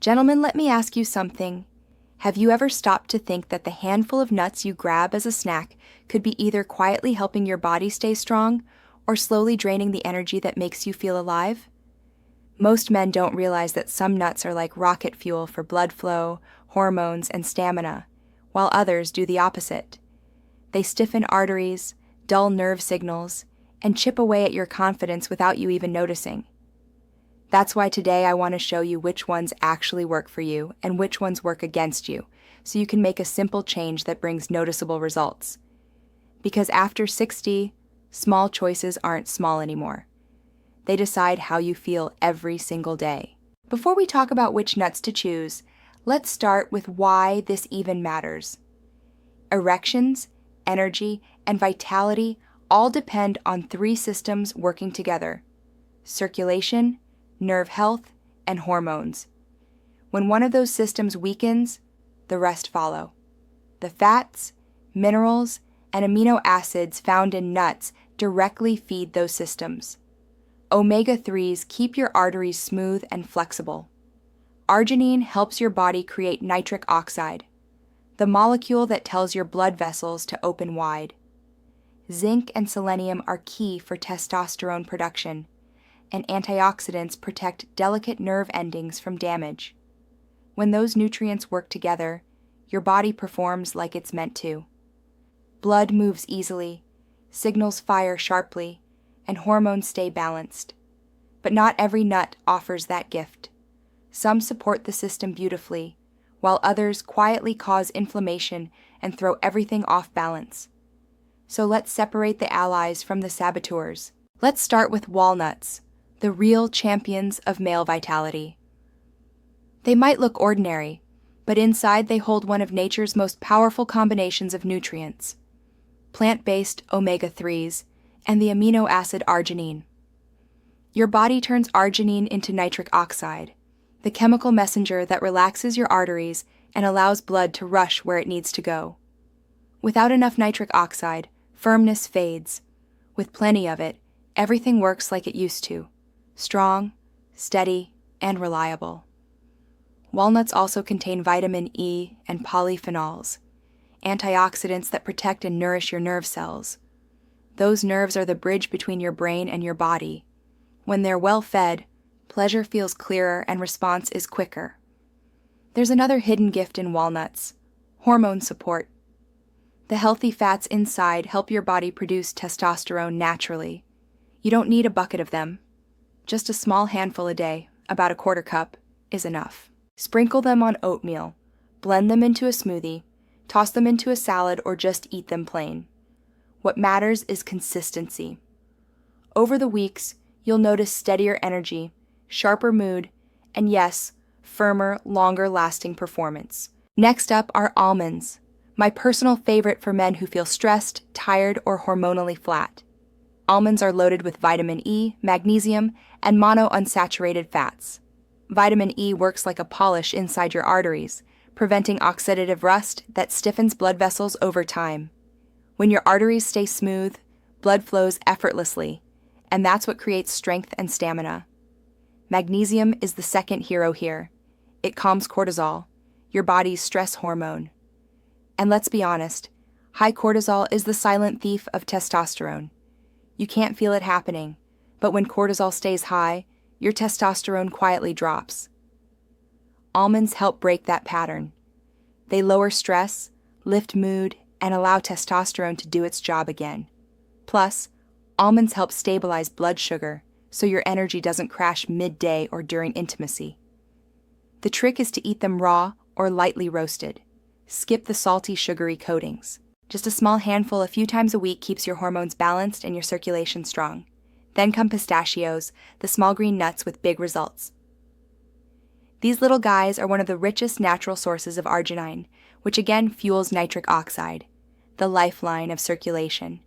Gentlemen, let me ask you something. Have you ever stopped to think that the handful of nuts you grab as a snack could be either quietly helping your body stay strong or slowly draining the energy that makes you feel alive? Most men don't realize that some nuts are like rocket fuel for blood flow, hormones, and stamina, while others do the opposite. They stiffen arteries, dull nerve signals, and chip away at your confidence without you even noticing. That's why today I want to show you which ones actually work for you and which ones work against you, so you can make a simple change that brings noticeable results. Because after 60, small choices aren't small anymore. They decide how you feel every single day. Before we talk about which nuts to choose, let's start with why this even matters. Erections, energy, and vitality all depend on three systems working together: circulation, nerve health, and hormones. When one of those systems weakens, the rest follow. The fats, minerals, and amino acids found in nuts directly feed those systems. Omega-3s keep your arteries smooth and flexible. Arginine helps your body create nitric oxide, the molecule that tells your blood vessels to open wide. Zinc and selenium are key for testosterone production, and antioxidants protect delicate nerve endings from damage. When those nutrients work together, your body performs like it's meant to. Blood moves easily, signals fire sharply, and hormones stay balanced. But not every nut offers that gift. Some support the system beautifully, while others quietly cause inflammation and throw everything off balance. So let's separate the allies from the saboteurs. Let's start with walnuts, the real champions of male vitality. They might look ordinary, but inside they hold one of nature's most powerful combinations of nutrients: plant-based omega-3s and the amino acid arginine. Your body turns arginine into nitric oxide, the chemical messenger that relaxes your arteries and allows blood to rush where it needs to go. Without enough nitric oxide, firmness fades. With plenty of it, everything works like it used to: strong, steady, and reliable. Walnuts also contain vitamin E and polyphenols, antioxidants that protect and nourish your nerve cells. Those nerves are the bridge between your brain and your body. When they're well fed, pleasure feels clearer and response is quicker. There's another hidden gift in walnuts: hormone support. The healthy fats inside help your body produce testosterone naturally. You don't need a bucket of them. Just a small handful a day, about a quarter cup, is enough. Sprinkle them on oatmeal, blend them into a smoothie, toss them into a salad, or just eat them plain. What matters is consistency. Over the weeks, you'll notice steadier energy, sharper mood, and yes, firmer, longer-lasting performance. Next up are almonds, my personal favorite for men who feel stressed, tired, or hormonally flat. Almonds are loaded with vitamin E, magnesium, and monounsaturated fats. Vitamin E works like a polish inside your arteries, preventing oxidative rust that stiffens blood vessels over time. When your arteries stay smooth, blood flows effortlessly, and that's what creates strength and stamina. Magnesium is the second hero here. It calms cortisol, your body's stress hormone. And let's be honest, high cortisol is the silent thief of testosterone. You can't feel it happening, but when cortisol stays high, your testosterone quietly drops. Almonds help break that pattern. They lower stress, lift mood, and allow testosterone to do its job again. Plus, almonds help stabilize blood sugar, so your energy doesn't crash midday or during intimacy. The trick is to eat them raw or lightly roasted. Skip the salty, sugary coatings. Just a small handful a few times a week keeps your hormones balanced and your circulation strong. Then come pistachios, the small green nuts with big results. These little guys are one of the richest natural sources of arginine, which again fuels nitric oxide, the lifeline of circulation.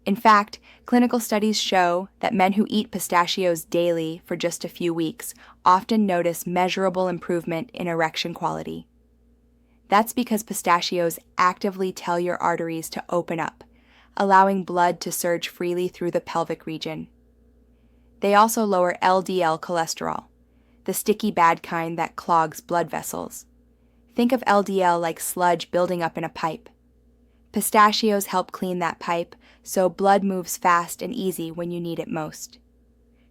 In fact, clinical studies show that men who eat pistachios daily for just a few weeks often notice measurable improvement in erection quality. That's because pistachios actively tell your arteries to open up, allowing blood to surge freely through the pelvic region. They also lower LDL cholesterol, the sticky bad kind that clogs blood vessels. Think of LDL like sludge building up in a pipe. Pistachios help clean that pipe, so blood moves fast and easy when you need it most.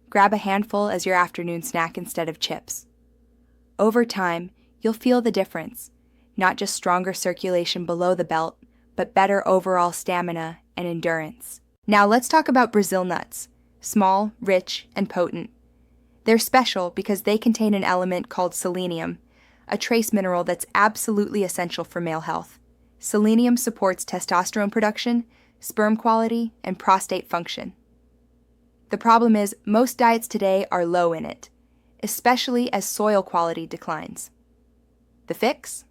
Grab a handful as your afternoon snack instead of chips. Over time, you'll feel the difference, not just stronger circulation below the belt, but better overall stamina and endurance. Now let's talk about Brazil nuts, small, rich, and potent. They're special because they contain an element called selenium, a trace mineral that's absolutely essential for male health. Selenium supports testosterone production, sperm quality, and prostate function. The problem is most diets today are low in it, especially as soil quality declines. The fix?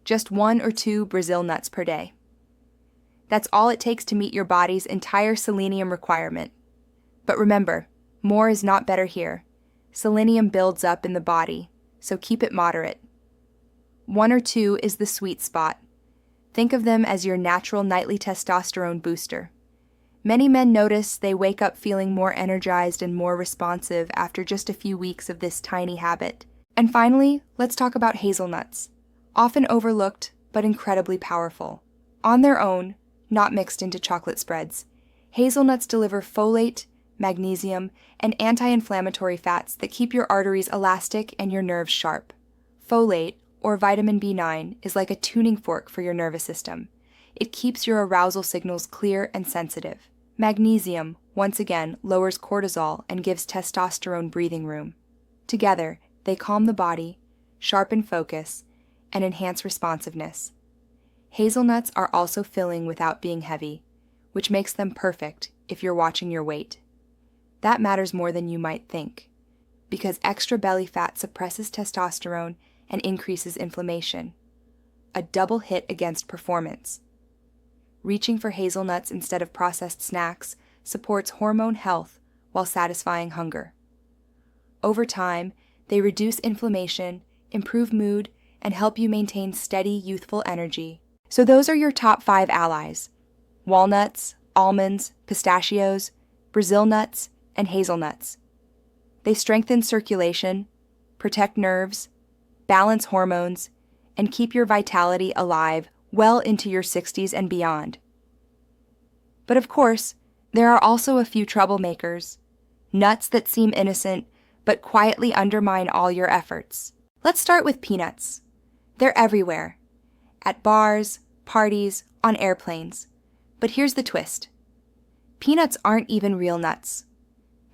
Just 1 or 2 Brazil nuts per day. That's all it takes to meet your body's entire selenium requirement. But remember, more is not better here. Selenium builds up in the body, so keep it moderate. 1 or 2 is the sweet spot. Think of them as your natural nightly testosterone booster. Many men notice they wake up feeling more energized and more responsive after just a few weeks of this tiny habit. And finally, let's talk about hazelnuts. Often overlooked, but incredibly powerful. On their own, not mixed into chocolate spreads, hazelnuts deliver folate, magnesium, and anti-inflammatory fats that keep your arteries elastic and your nerves sharp. Folate, or vitamin B9, is like a tuning fork for your nervous system. It keeps your arousal signals clear and sensitive. Magnesium, once again, lowers cortisol and gives testosterone breathing room. Together, they calm the body, sharpen focus, and enhance responsiveness. Hazelnuts are also filling without being heavy, which makes them perfect if you're watching your weight. That matters more than you might think, because extra belly fat suppresses testosterone and increases inflammation. A double hit against performance. Reaching for hazelnuts instead of processed snacks supports hormone health while satisfying hunger. Over time, they reduce inflammation, improve mood, and help you maintain steady, youthful energy. So those are your top 5 allies: walnuts, almonds, pistachios, Brazil nuts, and hazelnuts. They strengthen circulation, protect nerves, balance hormones, and keep your vitality alive well into your 60s and beyond. But of course, there are also a few troublemakers, nuts that seem innocent but quietly undermine all your efforts. Let's start with peanuts. They're everywhere, at bars, parties, on airplanes. But here's the twist. Peanuts aren't even real nuts.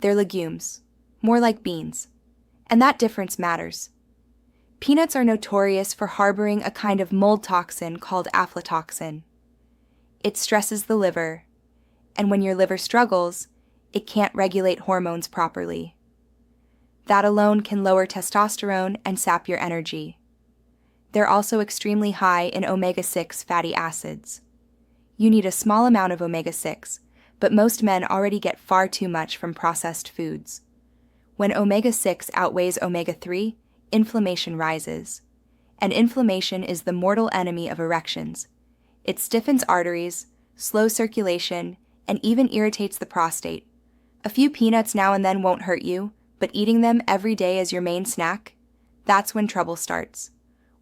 They're legumes, more like beans. And that difference matters. Peanuts are notorious for harboring a kind of mold toxin called aflatoxin. It stresses the liver, and when your liver struggles, it can't regulate hormones properly. That alone can lower testosterone and sap your energy. They're also extremely high in omega-6 fatty acids. You need a small amount of omega-6, but most men already get far too much from processed foods. When omega-6 outweighs omega-3, inflammation rises. And inflammation is the mortal enemy of erections. It stiffens arteries, slows circulation, and even irritates the prostate. A few peanuts now and then won't hurt you, but eating them every day as your main snack, that's when trouble starts.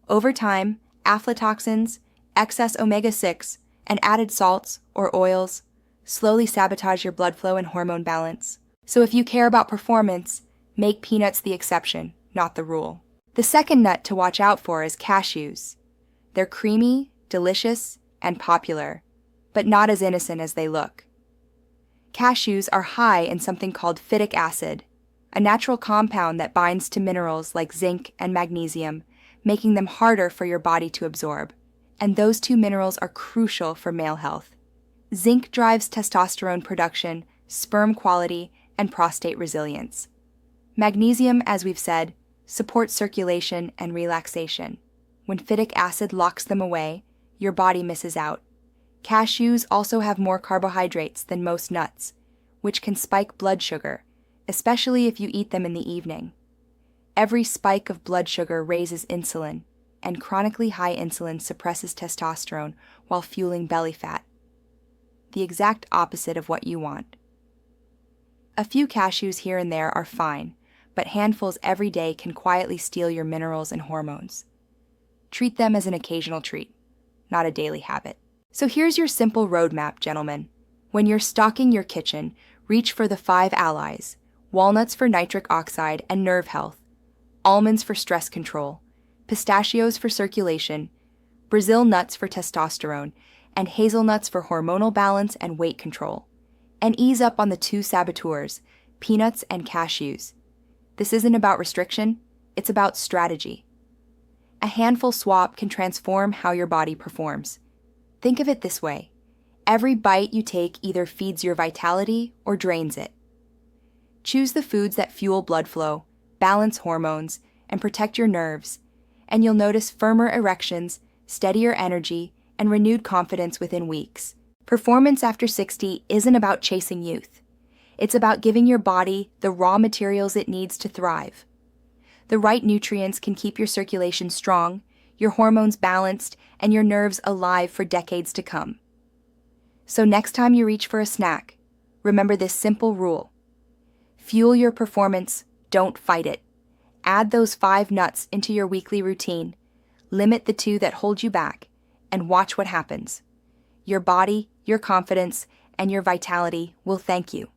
Over time, aflatoxins, excess omega-6, and added salts or oils slowly sabotage your blood flow and hormone balance. So if you care about performance, make peanuts the exception, not the rule. The second nut to watch out for is cashews. They're creamy, delicious, and popular, but not as innocent as they look. Cashews are high in something called phytic acid, a natural compound that binds to minerals like zinc and magnesium, making them harder for your body to absorb. And those 2 minerals are crucial for male health. Zinc drives testosterone production, sperm quality, and prostate resilience. Magnesium, as we've said, supports circulation and relaxation. When phytic acid locks them away, your body misses out. Cashews also have more carbohydrates than most nuts, which can spike blood sugar, especially if you eat them in the evening. Every spike of blood sugar raises insulin, and chronically high insulin suppresses testosterone while fueling belly fat. The exact opposite of what you want. A few cashews here and there are fine, but handfuls every day can quietly steal your minerals and hormones. Treat them as an occasional treat, not a daily habit. So here's your simple roadmap, gentlemen. When you're stocking your kitchen, reach for the 5 allies: walnuts for nitric oxide and nerve health, almonds for stress control, pistachios for circulation, Brazil nuts for testosterone, and hazelnuts for hormonal balance and weight control. And ease up on the 2 saboteurs, peanuts and cashews. This isn't about restriction, it's about strategy. A handful swap can transform how your body performs. Think of it this way: every bite you take either feeds your vitality or drains it. Choose the foods that fuel blood flow, balance hormones, and protect your nerves, and you'll notice firmer erections, steadier energy, and renewed confidence within weeks. Performance after 60 isn't about chasing youth. It's about giving your body the raw materials it needs to thrive. The right nutrients can keep your circulation strong, your hormones balanced, and your nerves alive for decades to come. So next time you reach for a snack, remember this simple rule. Fuel your performance, don't fight it. Add those 5 nuts into your weekly routine, limit the 2 that hold you back, and watch what happens. Your body, your confidence, and your vitality will thank you.